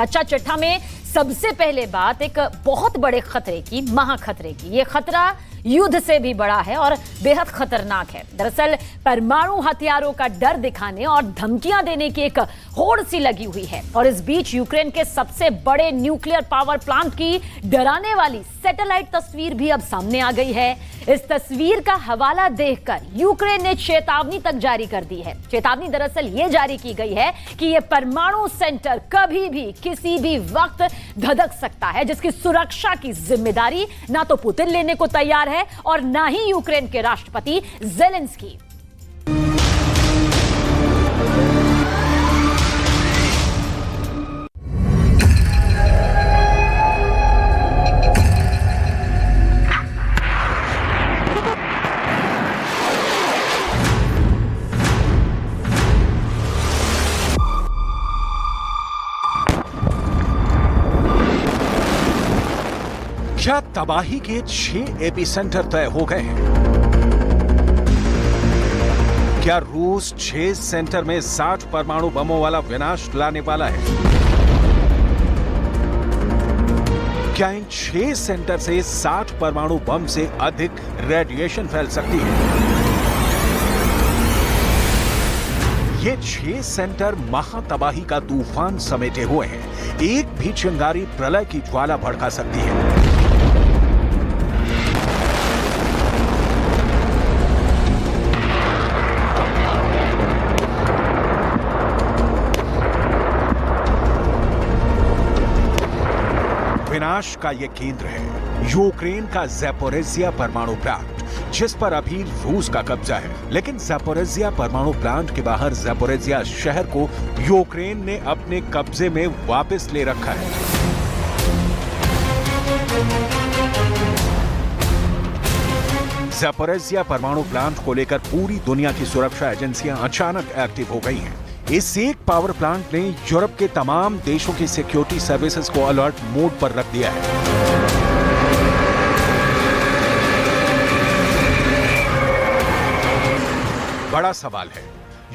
अच्छा चिट्ठा में सबसे पहले बात एक बहुत बड़े खतरे की, महाखतरे की। ये खतरा युद्ध से भी बड़ा है और बेहद खतरनाक है। दरअसल परमाणु हथियारों का डर दिखाने और धमकियां देने की एक होड़ सी लगी हुई है और इस बीच यूक्रेन के सबसे बड़े न्यूक्लियर पावर प्लांट की डराने वाली सैटेलाइट तस्वीर भी अब सामने आ गई है। इस तस्वीर का हवाला देखकर यूक्रेन ने चेतावनी तक जारी कर दी है। चेतावनी दरअसल ये जारी की गई है कि यह परमाणु सेंटर कभी भी किसी भी वक्त धधक सकता है, जिसकी सुरक्षा की जिम्मेदारी ना तो पुतिन लेने को तैयार है और ना ही यूक्रेन के राष्ट्रपति ज़ेलेंस्की। क्या तबाही के 6 एपिसेंटर तय हो गए हैं? क्या रूस 6 सेंटर में 60 परमाणु बमों वाला विनाश लाने वाला है? क्या इन 6 सेंटर से 60 परमाणु बम से अधिक रेडिएशन फैल सकती है? ये 6 सेंटर महातबाही का तूफान समेटे हुए हैं। एक भी चिंगारी प्रलय की ज्वाला भड़का सकती है। विनाश का यह केंद्र है यूक्रेन का ज़ैपोरिज़िया परमाणु प्लांट, जिस पर अभी रूस का कब्जा है। लेकिन ज़ैपोरिज़िया परमाणु प्लांट के बाहर ज़ैपोरिज़िया शहर को यूक्रेन ने अपने कब्जे में वापस ले रखा है। ज़ैपोरिज़िया परमाणु प्लांट को लेकर पूरी दुनिया की सुरक्षा एजेंसियां अचानक एक्टिव हो गई हैं। इस एक पावर प्लांट ने यूरोप के तमाम देशों की सिक्योरिटी सर्विसेज को अलर्ट मोड पर रख दिया है। बड़ा सवाल है,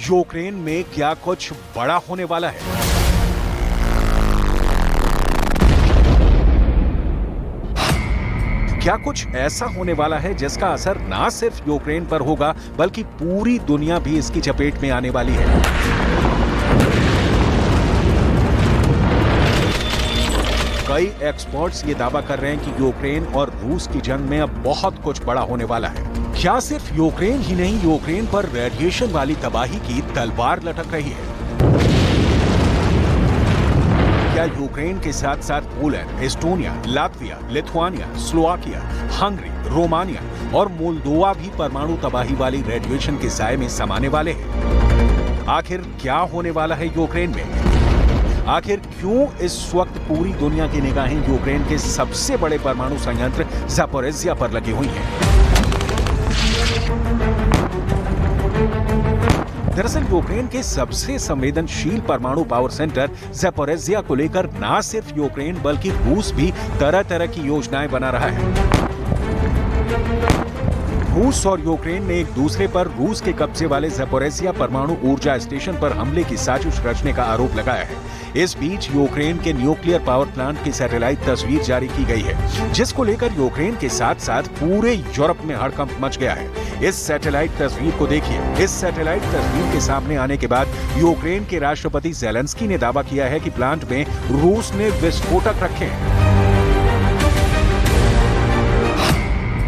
यूक्रेन में क्या कुछ बड़ा होने वाला है? क्या कुछ ऐसा होने वाला है जिसका असर ना सिर्फ यूक्रेन पर होगा बल्कि पूरी दुनिया भी इसकी चपेट में आने वाली है? कई एक्सपर्ट्स ये दावा कर रहे हैं कि यूक्रेन और रूस की जंग में अब बहुत कुछ बड़ा होने वाला है। क्या सिर्फ यूक्रेन ही नहीं, यूक्रेन पर रेडिएशन वाली तबाही की तलवार लटक रही है? क्या यूक्रेन के साथ साथ Poland, Estonia, Latvia, Lithuania, Slovakia, Hungary, Romania और मोल्दोवा भी परमाणु तबाही वाली रेडिएशन के साए में समाने वाले हैं? आखिर क्या होने वाला है यूक्रेन में? आखिर क्यों इस वक्त पूरी दुनिया की निगाहें यूक्रेन के सबसे बड़े परमाणु संयंत्र ज़ैपोरिज़िया पर लगी हुई हैं? दरअसल यूक्रेन के सबसे संवेदनशील परमाणु पावर सेंटर ज़ैपोरिज़िया को लेकर न सिर्फ यूक्रेन बल्कि रूस भी तरह तरह की योजनाएं बना रहा है। रूस और यूक्रेन ने एक दूसरे पर रूस के कब्जे वाले ज़ैपोरिज़िया परमाणु ऊर्जा स्टेशन पर हमले की साजिश रचने का आरोप लगाया है। इस बीच यूक्रेन के न्यूक्लियर पावर प्लांट की सैटेलाइट तस्वीर जारी की गई है, जिसको लेकर यूक्रेन के साथ साथ पूरे यूरोप में हड़कंप मच गया है। इस सैटेलाइट तस्वीर को देखिए। इस सैटेलाइट तस्वीर के सामने आने के बाद यूक्रेन के राष्ट्रपति ज़ेलेंस्की ने दावा किया है कि प्लांट में रूस ने विस्फोटक रखे हैं।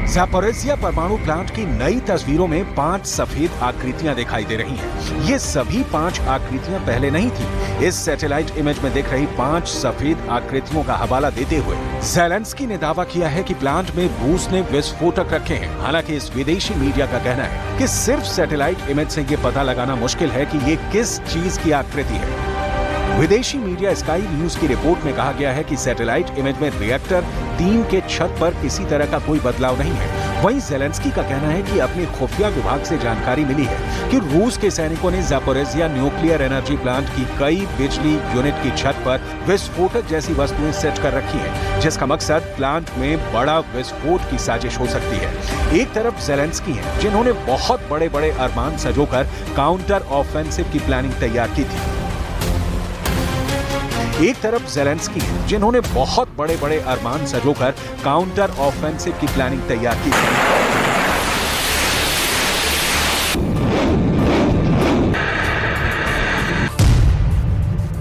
ज़ैपोरिज़िया परमाणु प्लांट की नई तस्वीरों में 5 सफेद आकृतियां दिखाई दे रही हैं। ये सभी 5 आकृतियां पहले नहीं थी। इस सैटेलाइट इमेज में दिख रही 5 सफेद आकृतियों का हवाला देते हुए ज़ेलेंस्की ने दावा किया है कि प्लांट में रूस ने विस्फोटक रखे हैं। हालांकि इस विदेशी मीडिया का कहना है कि सिर्फ सैटेलाइट इमेज से ये पता लगाना मुश्किल है कि ये किस चीज की आकृति है। विदेशी मीडिया स्काई न्यूज की रिपोर्ट में कहा गया है कि सैटेलाइट इमेज में रिएक्टर 3 के छत पर किसी तरह का कोई बदलाव नहीं है। वहीं ज़ेलेंस्की का कहना है कि अपने खुफिया विभाग से जानकारी मिली है कि रूस के सैनिकों ने ज़ैपोरिज़िया न्यूक्लियर एनर्जी प्लांट की कई बिजली यूनिट की छत पर विस्फोटक जैसी वस्तुएं सेट कर रखी हैं, जिसका मकसद प्लांट में बड़ा विस्फोट की साजिश हो सकती है। एक तरफ ज़ेलेंस्की हैं, जिन्होंने बहुत बड़े बड़े अरमान सजोकर काउंटर ऑफेंसिव की प्लानिंग तैयार की थी। एक तरफ ज़ेलेंस्की है, जिन्होंने बहुत बड़े बड़े अरमान सजोकर काउंटर ऑफेंसिव की प्लानिंग तैयार की है।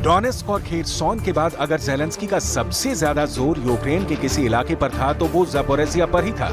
डोनेस्क और खेरसोन के बाद अगर ज़ेलेंस्की का सबसे ज्यादा जोर यूक्रेन के किसी इलाके पर था तो वो ज़पोरिज़िया पर ही था।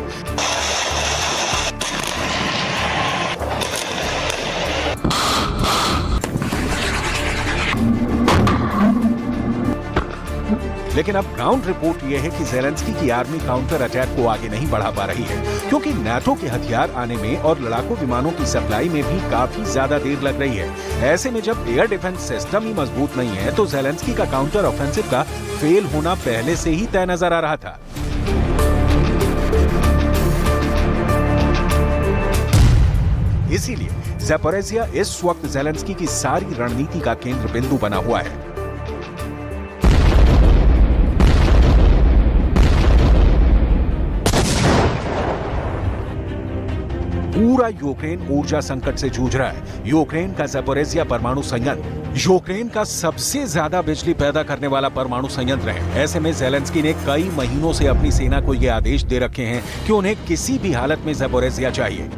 लेकिन अब ग्राउंड रिपोर्ट यह है कि ज़ेलेंस्की की आर्मी काउंटर अटैक को आगे नहीं बढ़ा पा रही है, क्योंकि नाटो के हथियार आने में और लड़ाकू विमानों की सप्लाई में भी काफी ज्यादा देर लग रही है। ऐसे में जब एयर डिफेंस सिस्टम ही मजबूत नहीं है तो ज़ेलेंस्की का काउंटर ऑफेंसिव का फेल होना पहले से ही तय नजर आ रहा था। इसीलिए ज़पोरिज़िया इस वक्त ज़ेलेंस्की की सारी रणनीति का केंद्र बिंदु बना हुआ है। पूरा यूक्रेन ऊर्जा संकट से जूझ रहा है। यूक्रेन का ज़पोरिज़िया परमाणु संयंत्र यूक्रेन का सबसे ज्यादा बिजली पैदा करने वाला परमाणु संयंत्र है। ऐसे में ज़ेलेंस्की ने कई महीनों से अपनी सेना को यह आदेश दे रखे हैं कि उन्हें किसी भी हालत में ज़पोरिज़िया चाहिए।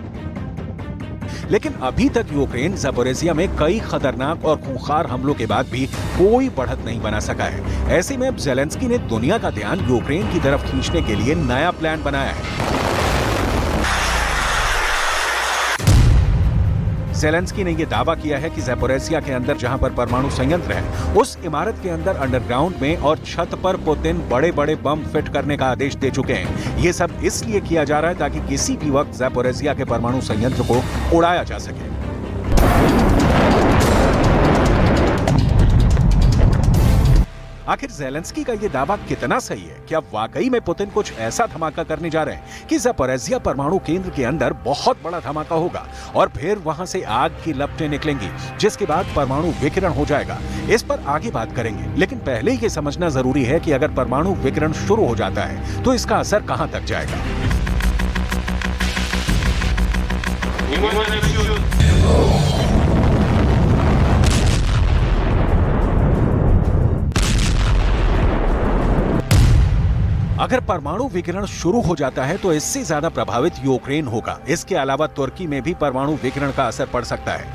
लेकिन अभी तक यूक्रेन ज़पोरिज़िया में कई खतरनाक और खूंखार हमलों के बाद भी कोई बढ़त नहीं बना सका है। ऐसे में अब ज़ेलेंस्की ने दुनिया का ध्यान यूक्रेन की तरफ खींचने के लिए नया प्लान बनाया है। ज़ेलेंस्की ने यह दावा किया है कि ज़पोरिज़िया के अंदर जहां पर परमाणु संयंत्र है, उस इमारत के अंदर अंडरग्राउंड में और छत पर पुतिन बड़े-बड़े बम फिट करने का आदेश दे चुके हैं। ये सब इसलिए किया जा रहा है ताकि किसी भी वक्त ज़पोरिज़िया के परमाणु संयंत्र को उड़ाया जा सके। आखिर ज़ेलेंस्की का ये दावा कितना सही है? क्या वाकई में पुतिन कुछ ऐसा धमाका करने जा रहे हैं कि ज़पोरिज़िया परमाणु केंद्र के अंदर बहुत बड़ा धमाका होगा और फिर वहां से आग की लपटें निकलेंगी, जिसके बाद परमाणु विकिरण हो जाएगा? इस पर आगे बात करेंगे, लेकिन पहले ये समझना जरूरी है कि अगर परमाणु विकिरण शुरू हो जाता है तो इसका असर कहां तक जाएगा। अगर परमाणु विकिरण शुरू हो जाता है तो इससे ज्यादा प्रभावित यूक्रेन होगा। इसके अलावा तुर्की में भी परमाणु विकिरण का असर पड़ सकता है।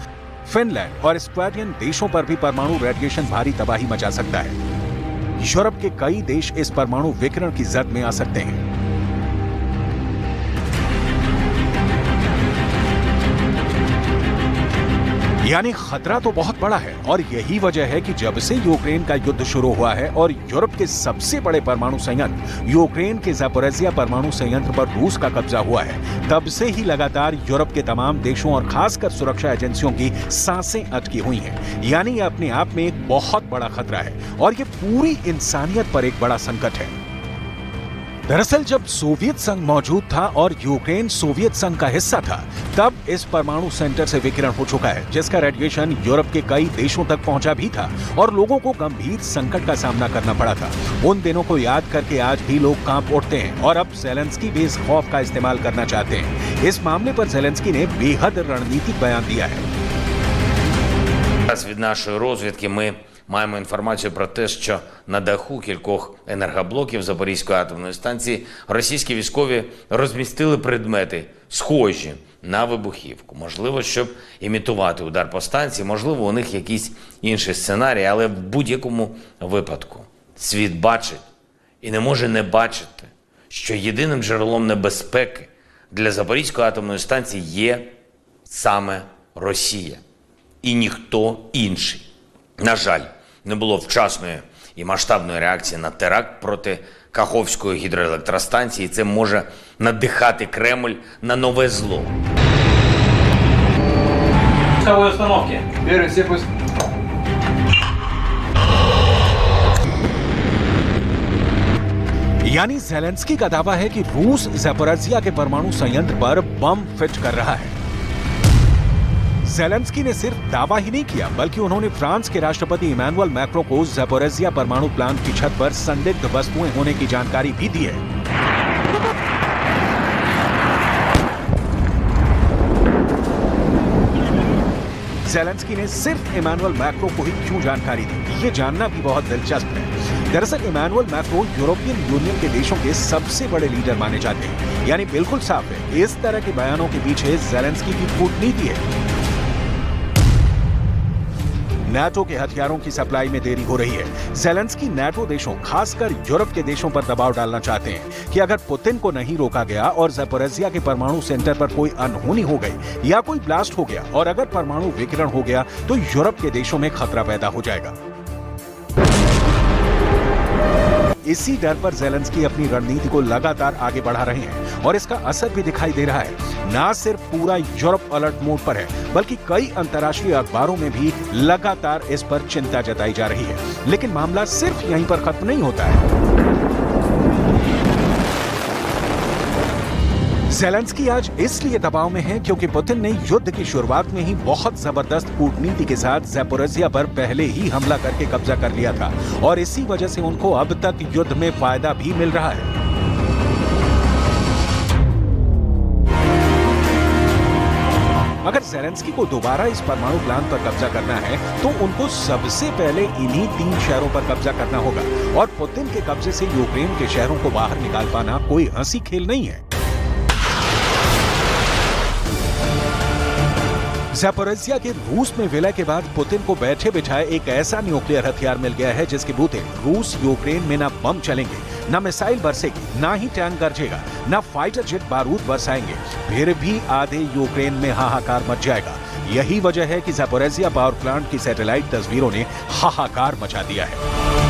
फिनलैंड और स्वीडन देशों पर भी परमाणु रेडिएशन भारी तबाही मचा सकता है। यूरोप के कई देश इस परमाणु विकिरण की जद में आ सकते हैं। यानी खतरा तो बहुत बड़ा है और यही वजह है कि जब से यूक्रेन का युद्ध शुरू हुआ है और यूरोप के सबसे बड़े परमाणु संयंत्र यूक्रेन के ज़पोरिज़िया परमाणु संयंत्र पर रूस का कब्जा हुआ है, तब से ही लगातार यूरोप के तमाम देशों और खासकर सुरक्षा एजेंसियों की सांसें अटकी हुई हैं। यानी ये अपने आप में एक बहुत बड़ा खतरा है और ये पूरी इंसानियत पर एक बड़ा संकट है। दरअसल जब सोवियत संघ मौजूद था और यूक्रेन सोवियत संघ का हिस्सा था, तब इस परमाणु सेंटर से विकिरण हो चुका है, जिसका रेडिएशन यूरोप के कई देशों तक पहुंचा भी था और लोगों को गंभीर संकट का सामना करना पड़ा था। उन दिनों को याद करके आज भी लोग कांप उठते हैं और अब ज़ेलेंस्की भी इस खौफ का इस्तेमाल करना चाहते हैं। इस मामले पर ज़ेलेंस्की ने बेहद रणनीतिक बयान दिया है। Від нашої розвідки ми маємо інформацію про те, що на даху кількох енергоблоків Запорізької атомної станції російські військові розмістили предмети, схожі на вибухівку. Можливо, щоб імітувати удар по станції, можливо, у них якісь інші сценарії, але в будь-якому випадку світ бачить і не може не бачити, що єдиним джерелом небезпеки для Запорізької атомної станції є саме Росія. І ніхто інший. На жаль, не було вчасної і масштабної реакції на теракт проти Каховської гідроелектростанції. Це може надихати Кремль на нове зло. Пусковой установки. Первый, все пусть. यानी ज़ेलेंस्की का दावा है कि रूस ज़पोरिज़िया के परमाणु संयंत्र पर बम फिट कर रहा है। ज़ेलेंस्की ने सिर्फ दावा ही नहीं किया, बल्कि उन्होंने फ्रांस के राष्ट्रपति इमैनुअल मैक्रों को ज़पोरिज़िया परमाणु प्लांट की छत पर संदिग्ध वस्तुएं होने की जानकारी भी दी है। ज़ेलेंस्की ने सिर्फ इमैनुअल मैक्रो को ही क्यों जानकारी दी, ये जानना भी बहुत दिलचस्प है। दरअसल इमैनुअल मैक्रो यूरोपियन यूनियन के देशों के सबसे बड़े लीडर माने जाते हैं, यानी बिल्कुल साफ है इस तरह के बयानों के पीछे ज़ेलेंस्की की कूटनीति है। नाटो के हथियारों की सप्लाई में देरी हो रही है। ज़ेलेंस्की नाटो देशों, खासकर यूरोप के देशों पर दबाव डालना चाहते हैं कि अगर पुतिन को नहीं रोका गया और ज़पोरिज़िया के परमाणु सेंटर पर कोई अनहोनी हो गई या कोई ब्लास्ट हो गया और अगर परमाणु विकिरण हो गया तो यूरोप के देशों में खतरा पैदा हो जाएगा। इसी डर पर ज़ेलेंस्की अपनी रणनीति को लगातार आगे बढ़ा रहे हैं और इसका असर भी दिखाई दे रहा है। ना सिर्फ पूरा यूरोप अलर्ट मोड पर है, बल्कि कई अंतर्राष्ट्रीय अखबारों में भी लगातार इस पर चिंता जताई जा रही है। लेकिन मामला सिर्फ यहीं पर खत्म नहीं होता है। ज़ेलेंस्की आज इसलिए दबाव में है क्योंकि पुतिन ने युद्ध की शुरुआत में ही बहुत जबरदस्त कूटनीति के साथ ज़पोरिज़िया पर पहले ही हमला करके कब्जा कर लिया था और इसी वजह से उनको अब तक युद्ध में फायदा भी मिल रहा है। अगर ज़ेलेंस्की को दोबारा इस परमाणु प्लांट पर कब्जा करना है तो उनको सबसे पहले इन्हीं 3 शहरों पर कब्जा करना होगा और पुतिन के कब्जे से यूक्रेन के शहरों को बाहर निकाल पाना कोई हंसी खेल नहीं है। ज़पोरिज़िया के रूस में विलय के बाद पुतिन को बैठे बिठाए एक ऐसा न्यूक्लियर हथियार मिल गया है जिसके बूते रूस यूक्रेन में ना बम चलेंगे, ना मिसाइल बरसेगी, ना ही टैंक गरजेगा, ना फाइटर जेट बारूद बरसाएंगे, फिर भी आधे यूक्रेन में हाहाकार मच जाएगा। यही वजह है कि ज़पोरिज़िया पावर प्लांट की सैटेलाइट तस्वीरों ने हाहाकार मचा दिया है।